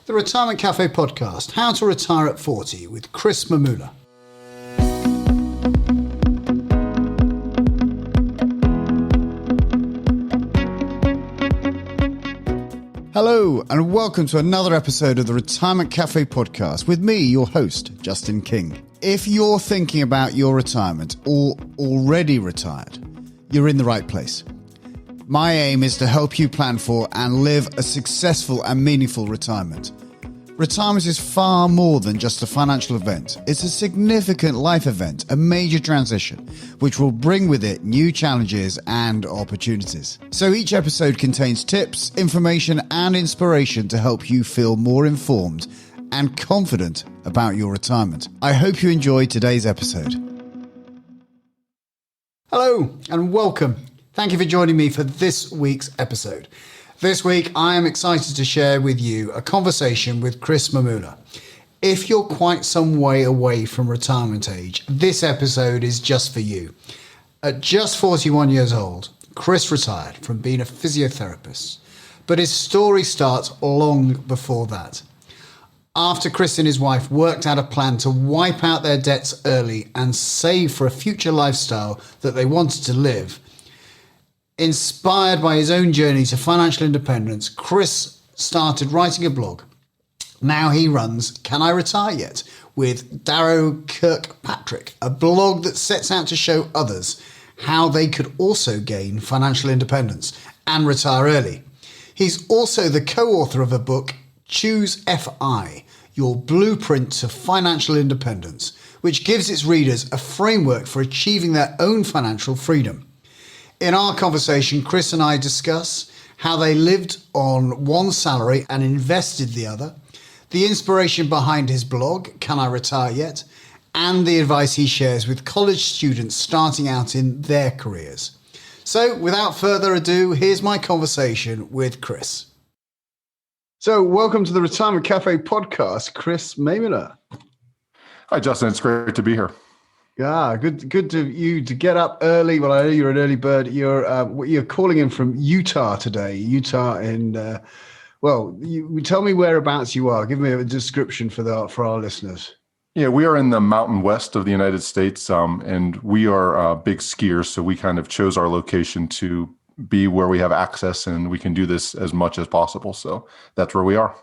The Retirement Cafe podcast, How to Retire at 40 with Chris Mamula. Hello and welcome to another episode of the Retirement Cafe podcast with me, your host, Justin King. If you're thinking about your retirement or already retired, you're in the right place. My aim is to help you plan for and live a successful and meaningful retirement. Retirement is far more than just a financial event. It's a significant life event, a major transition, which will bring with it new challenges and opportunities. So each episode contains tips, information, and inspiration to help you feel more informed and confident about your retirement. I hope you enjoy today's episode. Hello and welcome. Thank you for joining me for this week's episode. This week, I am excited to share with you a conversation with Chris Mamula. If you're quite some way away from retirement age, this episode is just for you. At just 41 years old, Chris retired from being a physiotherapist, but his story starts long before that. After Chris and his wife worked out a plan to wipe out their debts early and save for a future lifestyle that they wanted to live, inspired by his own journey to financial independence, Chris started writing a blog. Now he runs Can I Retire Yet? With Darrow Kirkpatrick, a blog that sets out to show others how they could also gain financial independence and retire early. He's also the co-author of a book, Choose FI, Your Blueprint to Financial Independence, which gives its readers a framework for achieving their own financial freedom. In our conversation, Chris and I discuss how they lived on one salary and invested the other, the inspiration behind his blog, Can I Retire Yet?, and the advice he shares with college students starting out in their careers. So without further ado, here's my conversation with Chris. So welcome to the Retirement Cafe podcast, Chris Mamula. Hi, Justin. It's great to be here. Yeah, good to you to get up early. Well, I know you're an early bird. You're calling in from Utah today. Utah in you tell me whereabouts you are. Give me a description for our listeners. Yeah, we are in the mountain west of the United States, and we are big skiers. So we kind of chose our location to be where we have access, and we can do this as much as possible. So that's where we are.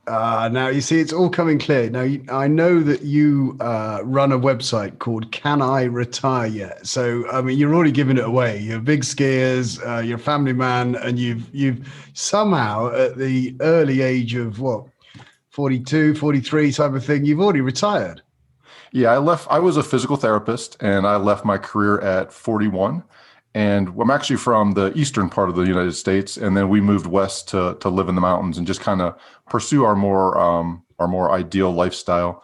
Now, you see, it's all coming clear. Now, I know that you run a website called Can I Retire Yet? So, I mean, you're already giving it away. You're big skiers, you're a family man, and you've somehow at the early age of 42, 43 type of thing, you've already retired. Yeah, I was a physical therapist, and I left my career at 41. And I'm actually from the eastern part of the United States, and then we moved west to live in the mountains and just kind of pursue our more ideal lifestyle.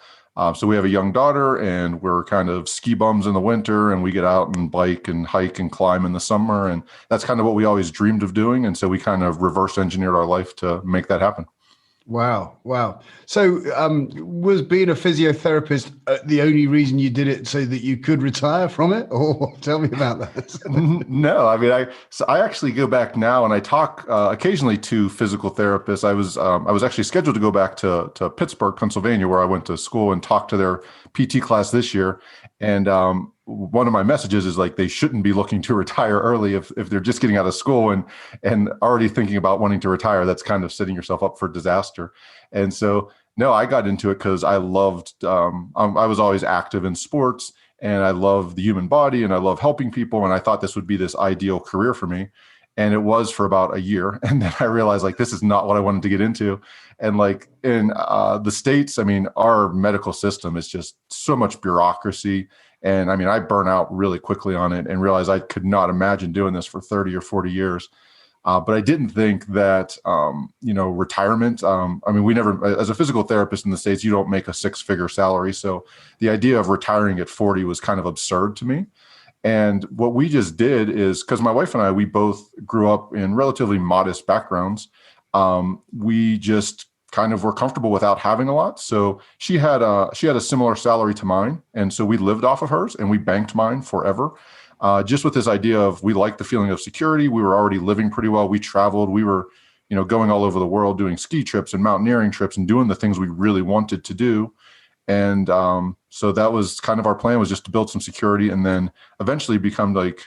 So we have a young daughter, and we're kind of ski bums in the winter, and we get out and bike and hike and climb in the summer, and that's kind of what we always dreamed of doing. And so we kind of reverse engineered our life to make that happen. Wow. So was being a physiotherapist the only reason you did it so that you could retire from it? Or tell me about that. No, I mean, I actually go back now and I talk occasionally to physical therapists. I was actually scheduled to go back to Pittsburgh, Pennsylvania, where I went to school and talk to their PT class this year. And one of my messages is like, they shouldn't be looking to retire early if they're just getting out of school and already thinking about wanting to retire. That's kind of setting yourself up for disaster. And so, no, I got into it because I loved, I was always active in sports, and I love the human body, and I love helping people. And I thought this would be this ideal career for me. And it was for about a year. And then I realized this is not what I wanted to get into. And in the States, I mean, our medical system is just so much bureaucracy. And I mean, I burn out really quickly on it and realized I could not imagine doing this for 30 or 40 years. But I didn't think that, retirement, I mean, we never, as a physical therapist in the States, you don't make a 6-figure salary. So the idea of retiring at 40 was kind of absurd to me. And what we just did is, because my wife and I, we both grew up in relatively modest backgrounds. We just kind of were comfortable without having a lot. So she had a similar salary to mine. And so we lived off of hers and we banked mine forever. Just with this idea of, we liked the feeling of security. We were already living pretty well. We traveled. We were, going all over the world, doing ski trips and mountaineering trips and doing the things we really wanted to do. And so that was kind of our plan, was just to build some security and then eventually become like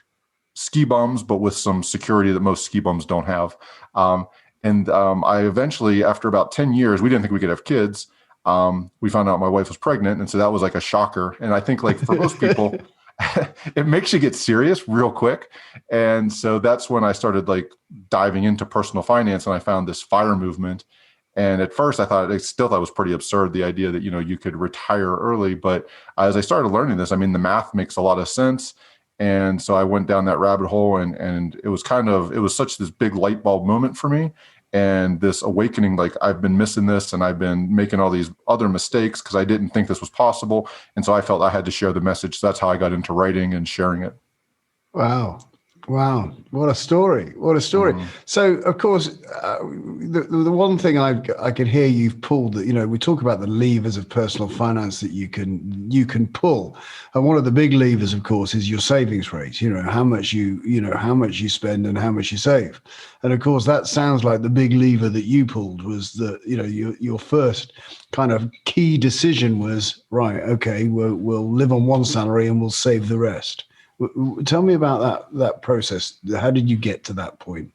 ski bums, but with some security that most ski bums don't have. I eventually, after about 10 years, we didn't think we could have kids. We found out my wife was pregnant. And so that was like a shocker. And I think like for most people, it makes you get serious real quick. And so that's when I started like diving into personal finance, and I found this FIRE movement. And at first I still thought it was pretty absurd, the idea that, you could retire early. But as I started learning this, I mean, the math makes a lot of sense. And so I went down that rabbit hole, and it was such this big light bulb moment for me. And this awakening, like I've been missing this and I've been making all these other mistakes because I didn't think this was possible. And so I felt I had to share the message. So that's how I got into writing and sharing it. Wow. What a story. Mm-hmm. So, of course, the one thing I can hear you've pulled, that, we talk about the levers of personal finance that you can pull. And one of the big levers, of course, is your savings rate, how much you spend and how much you save. And of course, that sounds like the big lever that you pulled was that, your first kind of key decision was, right, okay, we'll live on one salary and we'll save the rest. Tell me about that process. How did you get to that point?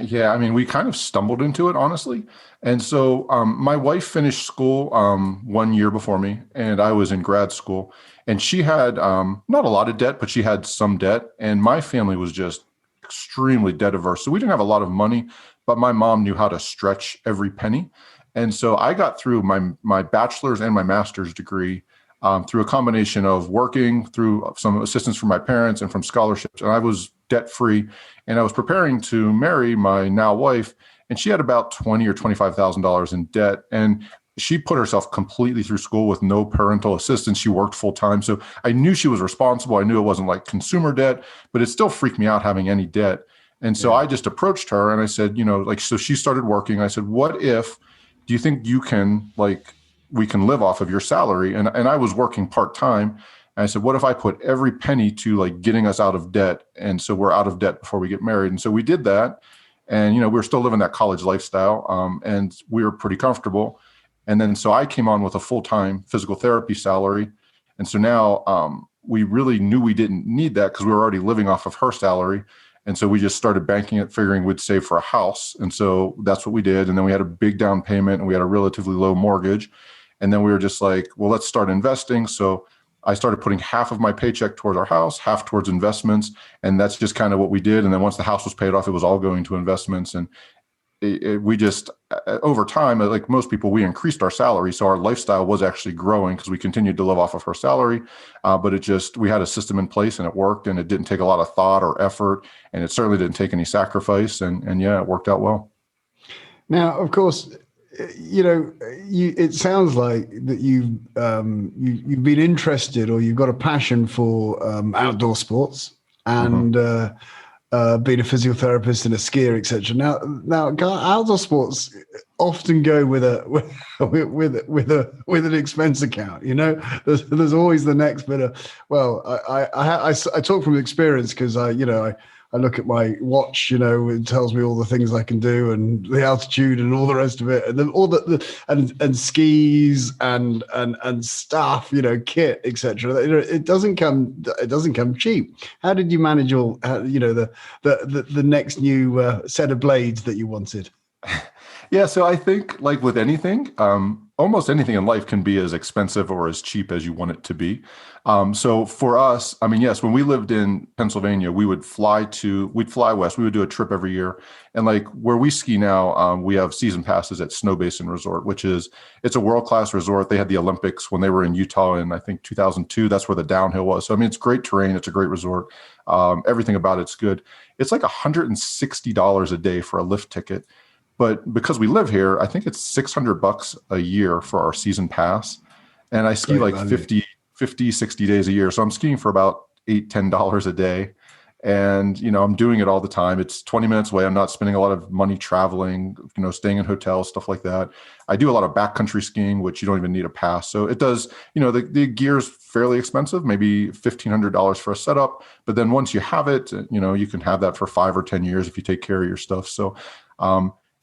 Yeah, I mean, we kind of stumbled into it, honestly. And so my wife finished school 1 year before me, and I was in grad school. And she had not a lot of debt, but she had some debt. And my family was just extremely debt averse. So we didn't have a lot of money, but my mom knew how to stretch every penny. And so I got through my bachelor's and my master's degree through a combination of working, through some assistance from my parents and from scholarships. And I was debt free, and I was preparing to marry my now wife, and she had about $20,000 or $25,000 in debt. And she put herself completely through school with no parental assistance. She worked full time. So I knew she was responsible. I knew it wasn't like consumer debt, but it still freaked me out having any debt. And so I just approached her and I said, so she started working. I said, do you think we can live off of your salary? And I was working part-time. And I said, what if I put every penny to like getting us out of debt? And so we're out of debt before we get married. And so we did that. And, we were still living that college lifestyle. And we were pretty comfortable. And then, so I came on with a full-time physical therapy salary. And so now we really knew we didn't need that because we were already living off of her salary. And so we just started banking it, figuring we'd save for a house. And so that's what we did. And then we had a big down payment and we had a relatively low mortgage. And then we were just like, well, let's start investing. So I started putting half of my paycheck towards our house, half towards investments. And that's just kind of what we did. And then once the house was paid off, it was all going to investments. And we just, over time, like most people, we increased our salary. So our lifestyle was actually growing because we continued to live off of her salary. But we had a system in place and it worked, and it didn't take a lot of thought or effort. And it certainly didn't take any sacrifice. And yeah, it worked out well. Now, of course, it sounds like that you've been interested, or you've got a passion for outdoor sports and being a physiotherapist and a skier, etc. Now, outdoor sports often go with an expense account. There's always the next bit of. Well, I talk from experience because I look at my watch, it tells me all the things I can do and the altitude and all the rest of it, and then all and skis and stuff, kit, etc. It doesn't come cheap. How did you manage all, the next new set of blades that you wanted? Yeah, so I think like with anything, almost anything in life can be as expensive or as cheap as you want it to be. So for us, I mean, yes, when we lived in Pennsylvania, we'd fly west. We would do a trip every year. And like where we ski now, we have season passes at Snow Basin Resort, it's a world-class resort. They had the Olympics when they were in Utah in, I think, 2002. That's where the downhill was. So, I mean, it's great terrain. It's a great resort. Everything about it's good. It's like $160 a day for a lift ticket. But because we live here, I think it's $600 a year for our season pass. And I ski like 50, 60 days a year. So I'm skiing for about $8-10 a day. And, I'm doing it all the time. It's 20 minutes away. I'm not spending a lot of money traveling, staying in hotels, stuff like that. I do a lot of backcountry skiing, which you don't even need a pass. So it does, the gear's fairly expensive, maybe $1,500 for a setup. But then once you have it, you can have that for 5 or 10 years if you take care of your stuff. So,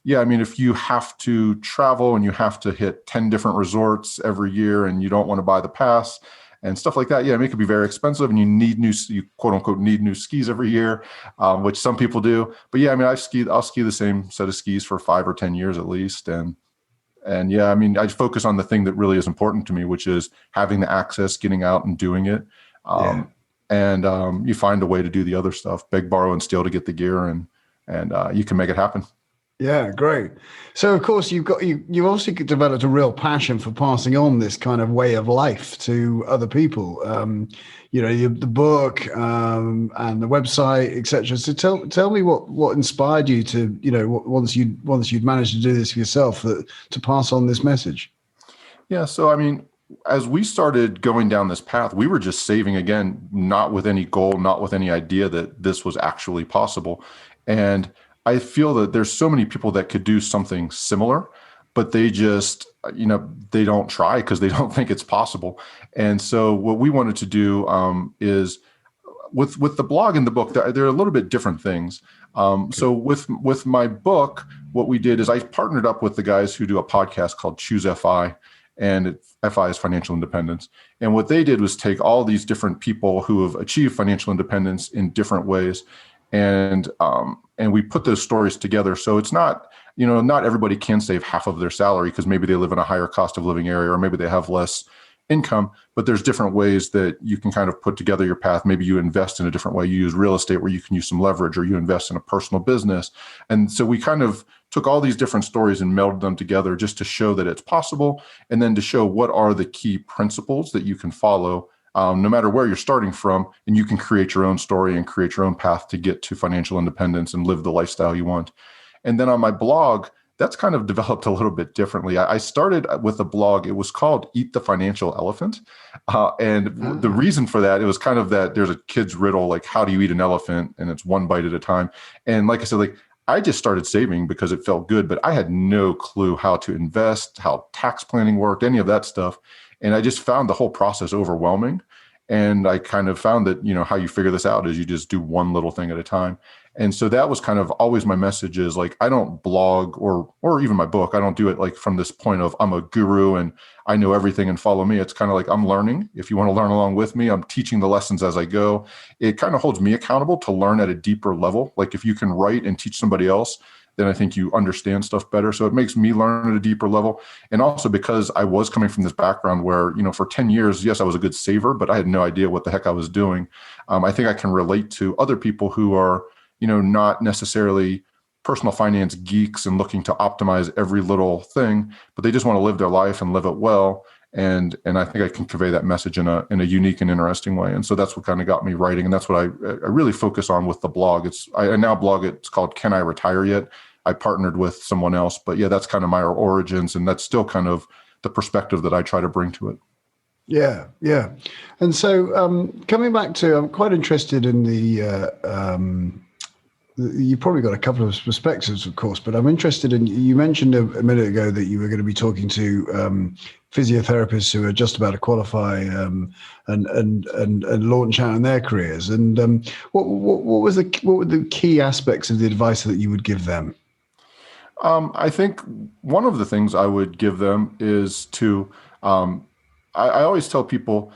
yeah, I mean, if you have to travel and you have to hit 10 different resorts every year and you don't want to buy the pass and stuff like that, yeah, I mean, it could be very expensive and you quote unquote need new skis every year, which some people do. But yeah, I mean, I'll ski the same set of skis for 5 or 10 years at least. And yeah, I mean, I focus on the thing that really is important to me, which is having the access, getting out and doing it. Yeah. And you find a way to do the other stuff, beg, borrow, and steal to get the gear, and you can make it happen. Yeah, great. So, of course, you also developed a real passion for passing on this kind of way of life to other people. The book and the website, etc. So, tell me what inspired you to, once you'd managed to do this for yourself, to pass on this message. Yeah. So, I mean, as we started going down this path, we were just saving again, not with any goal, not with any idea that this was actually possible. And I feel that there's so many people that could do something similar, but they just, they don't try because they don't think it's possible. And so what we wanted to do is with the blog and the book, they're a little bit different things. So with my book, what we did is I partnered up with the guys who do a podcast called Choose FI, and FI is financial independence. And what they did was take all these different people who have achieved financial independence in different ways, and we put those stories together. So it's not, not everybody can save half of their salary because maybe they live in a higher cost of living area, or maybe they have less income, but there's different ways that you can kind of put together your path. Maybe you invest in a different way. You use real estate where you can use some leverage, or you invest in a personal business. And so we kind of took all these different stories and melded them together just to show that it's possible, and then to show what are the key principles that you can follow no matter where you're starting from, and you can create your own story and create your own path to get to financial independence and live the lifestyle you want. And then on my blog, that's kind of developed a little bit differently. I started with a blog. It was called Eat the Financial Elephant. The reason for that, it was kind of that there's a kid's riddle, like, how do you eat an elephant? And it's one bite at a time. And like I said, I just started saving because it felt good, but I had no clue how to invest, how tax planning worked, any of that stuff. And I just found the whole process overwhelming. And I kind of found that, how you figure this out is you just do one little thing at a time. And so that was kind of always my message is, like, I don't blog or even my book. I don't do it like from this point of I'm a guru and I know everything and follow me. It's kind of like I'm learning. If you want to learn along with me, I'm teaching the lessons as I go. It kind of holds me accountable to learn at a deeper level. Like, if you can write and teach somebody else, then I think you understand stuff better. So it makes me learn at a deeper level. And also because I was coming from this background where, for 10 years, yes, I was a good saver, but I had no idea what the heck I was doing. I think I can relate to other people who are, not necessarily personal finance geeks and looking to optimize every little thing, but they just want to live their life and live it well. And I think I can convey that message in a unique and interesting way. And so that's what kind of got me writing. And that's what I really focus on with the blog. I now blog, it's called Can I Retire Yet? I partnered with someone else, but yeah, that's kind of my origins. And that's still kind of the perspective that I try to bring to it. Yeah. Yeah. And so coming back to, I'm quite interested in you've probably got a couple of perspectives, of course, but I'm interested in, you mentioned a minute ago that you were going to be talking to physiotherapists who are just about to qualify and launch out in their careers. And what were the key aspects of the advice that you would give them? I think one of the things I would give them is to, I always tell people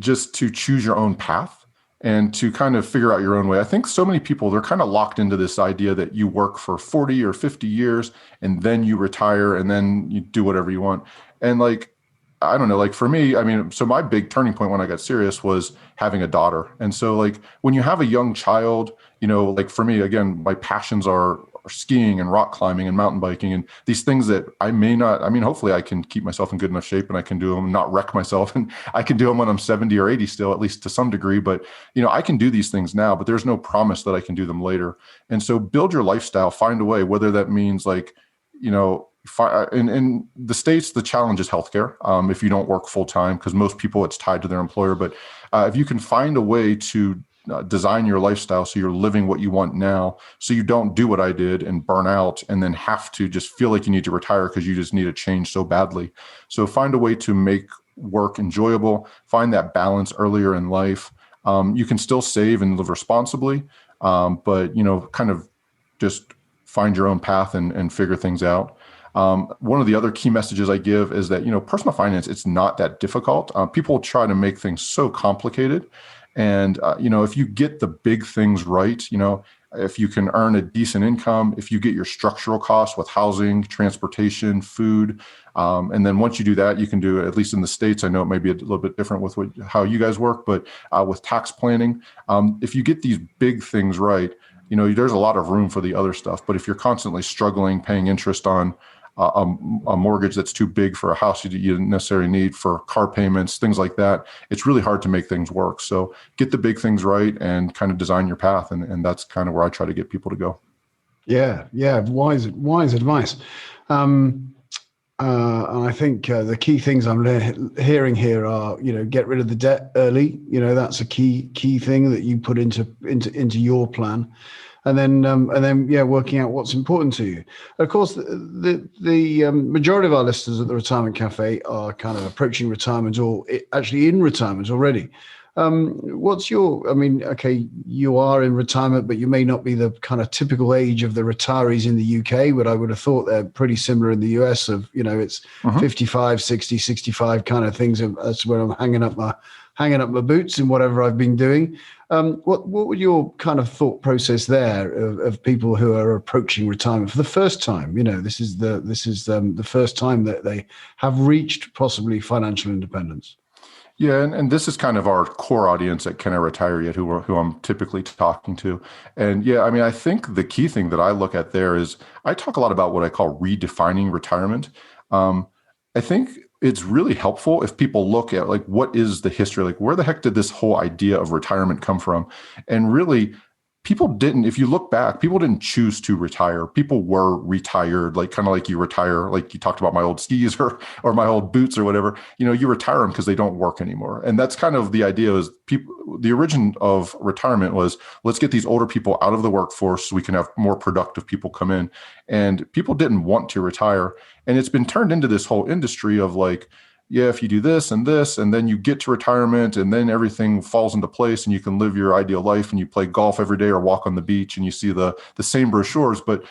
just to choose your own path and to kind of figure out your own way. I think so many people, they're kind of locked into this idea that you work for 40 or 50 years and then you retire and then you do whatever you want. And I don't know, for me, so my big turning point when I got serious was having a daughter. And so when you have a young child, for me, again, my passions are skiing and rock climbing and mountain biking and these things that I may not, hopefully I can keep myself in good enough shape and I can do them, not wreck myself. And I can do them when I'm 70 or 80 still, at least to some degree. But, I can do these things now, but there's no promise that I can do them later. And so build your lifestyle, find a way, whether that means in the States, the challenge is healthcare. If you don't work full time, because most people it's tied to their employer. But if you can find a way to design your lifestyle so you're living what you want now, so you don't do what I did and burn out and then have to just feel like you need to retire because you just need a change so badly. So find a way to make work enjoyable, find that balance earlier in life. You can still save and live responsibly, but kind of just find your own path and figure things out. One of the other key messages I give is that, personal finance, it's not that difficult. People try to make things so complicated. And, if you get the big things right, if you can earn a decent income, if you get your structural costs with housing, transportation, food, and then once you do that, you can do, at least in the States, I know it may be a little bit different with how you guys work, but with tax planning, if you get these big things right, there's a lot of room for the other stuff. But if you're constantly struggling, paying interest on a mortgage that's too big for a house you didn't necessarily need, for car payments, things like that, it's really hard to make things work. So get the big things right and kind of design your path. And that's kind of where I try to get people to go. Yeah. Wise advice. And I think the key things I'm hearing here are, get rid of the debt early. That's a key thing that you put into your plan. And then, working out what's important to you. Of course, the majority of our listeners at the Retirement Cafe are kind of approaching retirement or actually in retirement already. Okay, you are in retirement, but you may not be the kind of typical age of the retirees in the UK, but I would have thought they're pretty similar in the US of, it's 55, 60, 65 kind of things. That's where I'm hanging up my boots in whatever I've been doing. What would your kind of thought process there of people who are approaching retirement for the first time? This is the first time that they have reached possibly financial independence. Yeah, and this is kind of our core audience at Can I Retire Yet, who I'm typically talking to. And yeah, I think the key thing that I look at there is I talk a lot about what I call redefining retirement. I think it's really helpful if people look at what is the history, where the heck did this whole idea of retirement come from? And really, if you look back, people didn't choose to retire. People were retired, kind of like you retire, like you talked about my old skis or my old boots or whatever, you retire them because they don't work anymore. And that's kind of the idea is the origin of retirement was, let's get these older people out of the workforce so we can have more productive people come in. And people didn't want to retire. And it's been turned into this whole industry of if you do this, and then you get to retirement and then everything falls into place and you can live your ideal life and you play golf every day or walk on the beach and you see the same brochures. But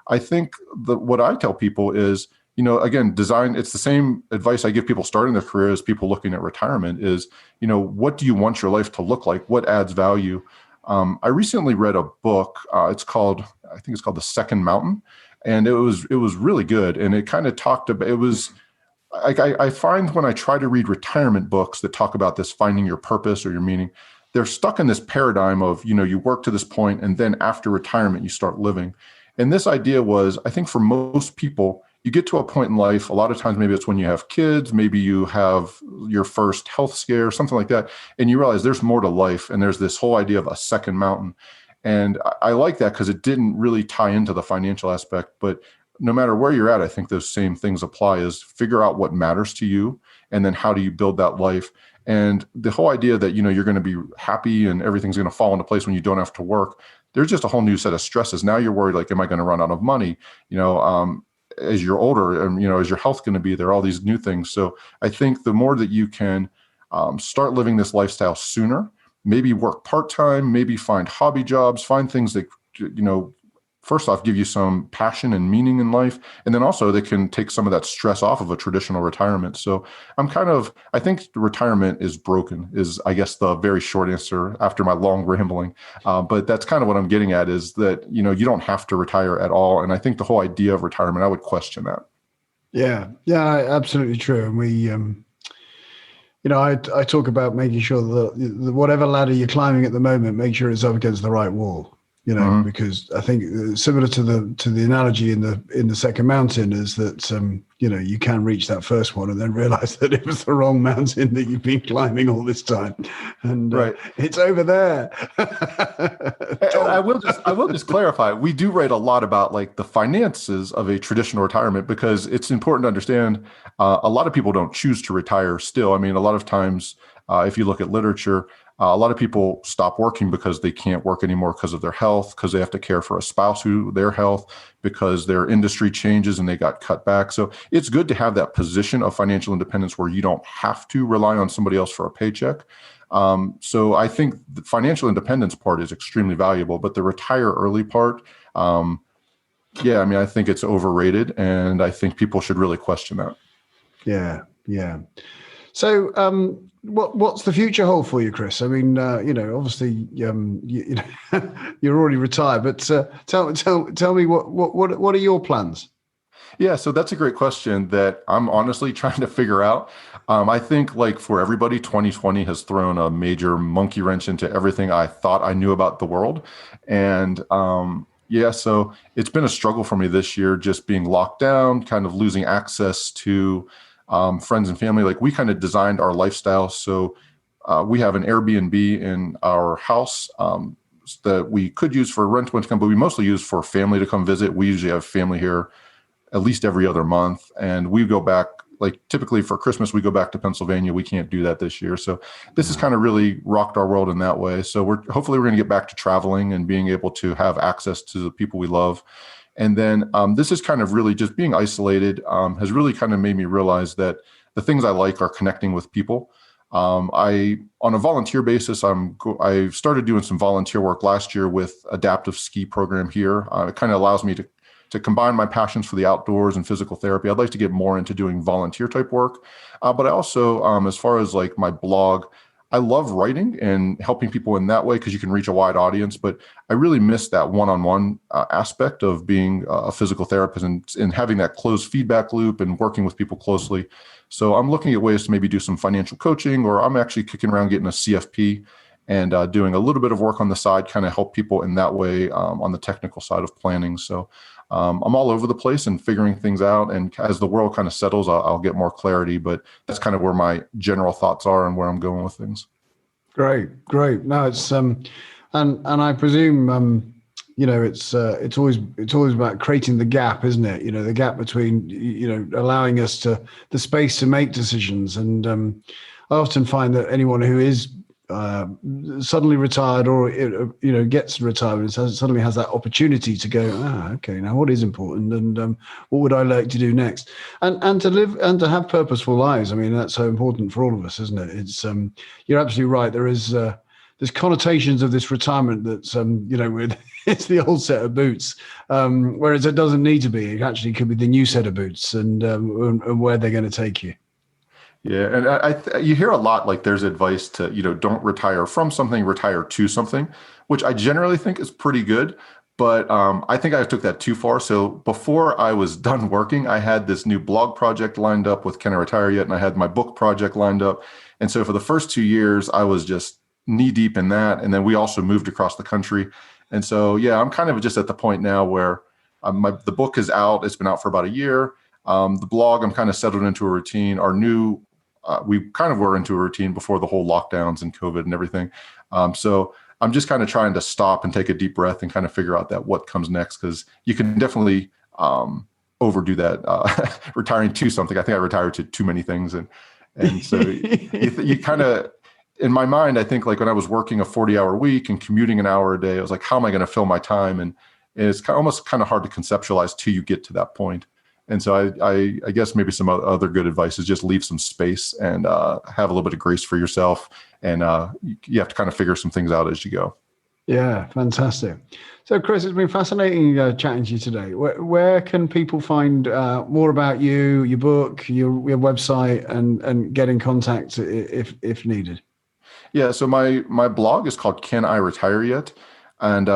I think what I tell people is, again, design, it's the same advice I give people starting their career as people looking at retirement is, what do you want your life to look like? What adds value? I recently read a book. I think it's called The Second Mountain. And it was really good. And it kind of talked about, I find when I try to read retirement books that talk about this, finding your purpose or your meaning, they're stuck in this paradigm of, you work to this point and then after retirement, you start living. And this idea was, I think for most people, you get to a point in life, a lot of times, maybe it's when you have kids, maybe you have your first health scare, something like that. And you realize there's more to life. And there's this whole idea of a second mountain. And I like that because it didn't really tie into the financial aspect, but no matter where you're at, I think those same things apply is figure out what matters to you. And then how do you build that life? And the whole idea that, you're going to be happy and everything's going to fall into place when you don't have to work. There's just a whole new set of stresses. Now you're worried, am I going to run out of money? As you're older and, is your health going to be there? All these new things. So I think the more that you can start living this lifestyle sooner, maybe work part-time, maybe find hobby jobs, find things that, first off, give you some passion and meaning in life. And then also they can take some of that stress off of a traditional retirement. So I think retirement is broken is, I guess, the very short answer after my long rambling. But that's kind of what I'm getting at is that, you don't have to retire at all. And I think the whole idea of retirement, I would question that. Yeah, absolutely true. And we, I talk about making sure that whatever ladder you're climbing at the moment, make sure it's up against the right wall. Because I think similar to the analogy in the second mountain is that you can reach that first one and then realize that it was the wrong mountain that you've been climbing all this time, and right. It's over there. I will just clarify. We do write a lot about the finances of a traditional retirement because it's important to understand. A lot of people don't choose to retire. Still, a lot of times, if you look at literature. A lot of people stop working because they can't work anymore because of their health, because they have to care for a spouse their health, because their industry changes and they got cut back. So it's good to have that position of financial independence where you don't have to rely on somebody else for a paycheck. So I think the financial independence part is extremely valuable, but the retire early part, Yeah, I mean, I think it's overrated, and I think people should really question that. Yeah, yeah. So, what's the future hold for you, Chris? I mean, obviously, you're already retired, but tell me what are your plans? Yeah, so that's a great question that I'm honestly trying to figure out. I think, like for everybody, 2020 has thrown a major monkey wrench into everything I thought I knew about the world. And yeah, so it's been a struggle for me this year, just being locked down, kind of losing access to friends and family. Like we kind of designed our lifestyle. So we have an Airbnb in our house. That we could use for rent when to come, but we mostly use for family to come visit. We usually have family here at least every other month. And we go back, like typically for Christmas, we go back to Pennsylvania. We can't do that this year. So this has kind of really rocked our world in that way. So hopefully we're going to get back to traveling and being able to have access to the people we love. And then this is kind of really just being isolated has really kind of made me realize that the things I like are connecting with people. On a volunteer basis, I started doing some volunteer work last year with adaptive ski program here. It kind of allows me to combine my passions for the outdoors and physical therapy. I'd like to get more into doing volunteer type work. But I also, as far as like my blog, I love writing and helping people in that way because you can reach a wide audience. But I really miss that one-on-one aspect of being a physical therapist and having that closed feedback loop and working with people closely. So I'm looking at ways to maybe do some financial coaching, or I'm actually kicking around getting a CFP and doing a little bit of work on the side, kind of help people in that way on the technical side of planning. So I'm all over the place and figuring things out. And as the world kind of settles, I'll get more clarity. But that's kind of where my general thoughts are and where I'm going with things. Great. No, it's and I presume it's always about creating the gap, isn't it? The gap between allowing us the space to make decisions. And I often find that anyone who is suddenly retired or gets retirement suddenly has that opportunity to go, okay, now what is important, and what would I like to do next, and to live and to have purposeful lives. I mean, that's so important for all of us, isn't it? It's you're absolutely right. There's connotations of this retirement that's with it's the old set of boots, whereas it doesn't need to be. It actually could be the new set of boots, and where they're going to take you. Yeah, and you hear a lot like there's advice to, don't retire from something, retire to something, which I generally think is pretty good. But I think I took that too far. So before I was done working, I had this new blog project lined up with Can I Retire Yet? And I had my book project lined up. And so for the first 2 years, I was just knee deep in that. And then we also moved across the country. And so, yeah, I'm kind of just at the point now where the book is out. It's been out for about a year. The blog, I'm kind of settled into a routine. We kind of were into a routine before the whole lockdowns and COVID and everything. So I'm just kind of trying to stop and take a deep breath and kind of figure out that what comes next, because you can definitely overdo that. Retiring to something. I think I retired to too many things. And so you kind of, in my mind, I think like when I was working a 40-hour week and commuting an hour a day, I was like, how am I going to fill my time? And it's almost kind of hard to conceptualize till you get to that point. And so I guess maybe some other good advice is just leave some space and have a little bit of grace for yourself. And you have to kind of figure some things out as you go. Yeah, fantastic. So, Chris, it's been fascinating chatting to you today. Where can people find more about you, your book, your website, and get in contact if needed? Yeah, so my blog is called Can I Retire Yet? And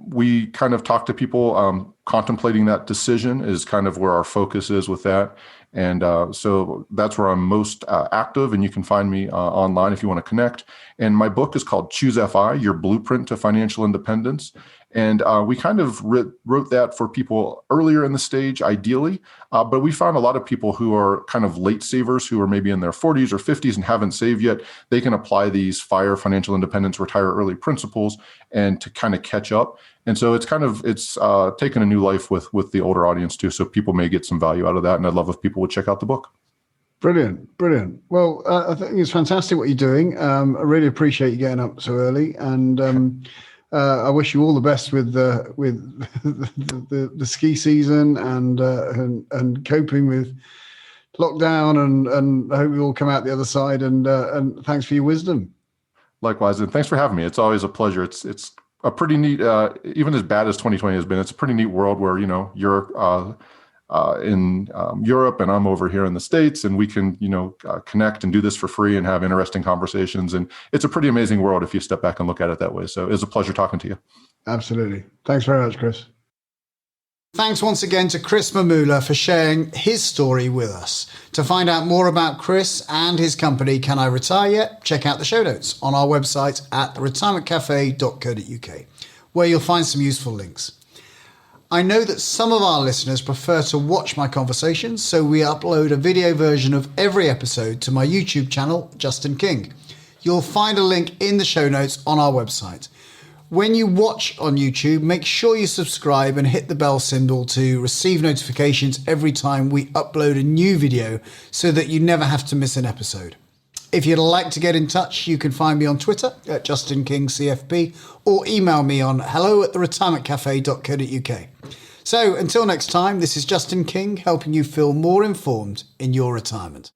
we kind of talk to people contemplating that decision is kind of where our focus is with that. And so that's where I'm most active, and you can find me online if you want to connect. And my book is called Choose FI, Your Blueprint to Financial Independence. And we kind of wrote that for people earlier in the stage, ideally. But we found a lot of people who are kind of late savers who are maybe in their 40s or 50s and haven't saved yet. They can apply these FIRE, financial independence, retire early principles, and to kind of catch up. And so it's taken a new life with the older audience too. So people may get some value out of that. And I'd love if people would check out the book. Brilliant. Well, I think it's fantastic what you're doing. I really appreciate you getting up so early, and I wish you all the best with the ski season and coping with lockdown, and I hope we all come out the other side. And thanks for your wisdom. Likewise, and thanks for having me. It's always a pleasure. It's a pretty neat, even as bad as 2020 has been, it's a pretty neat world where, you're in Europe and I'm over here in the States, and we can, connect and do this for free and have interesting conversations. And it's a pretty amazing world if you step back and look at it that way. So it was a pleasure talking to you. Absolutely. Thanks very much, Chris. Thanks once again to Chris Mamula for sharing his story with us. To find out more about Chris and his company, Can I Retire Yet? Check out the show notes on our website at theretirementcafe.co.uk, where you'll find some useful links. I know that some of our listeners prefer to watch my conversations, so we upload a video version of every episode to my YouTube channel, Justin King. You'll find a link in the show notes on our website. When you watch on YouTube, make sure you subscribe and hit the bell symbol to receive notifications every time we upload a new video so that you never have to miss an episode. If you'd like to get in touch, you can find me on Twitter at JustinKingCFP or email me on hello@theretirementcafe.co.uk. So until next time, this is Justin King helping you feel more informed in your retirement.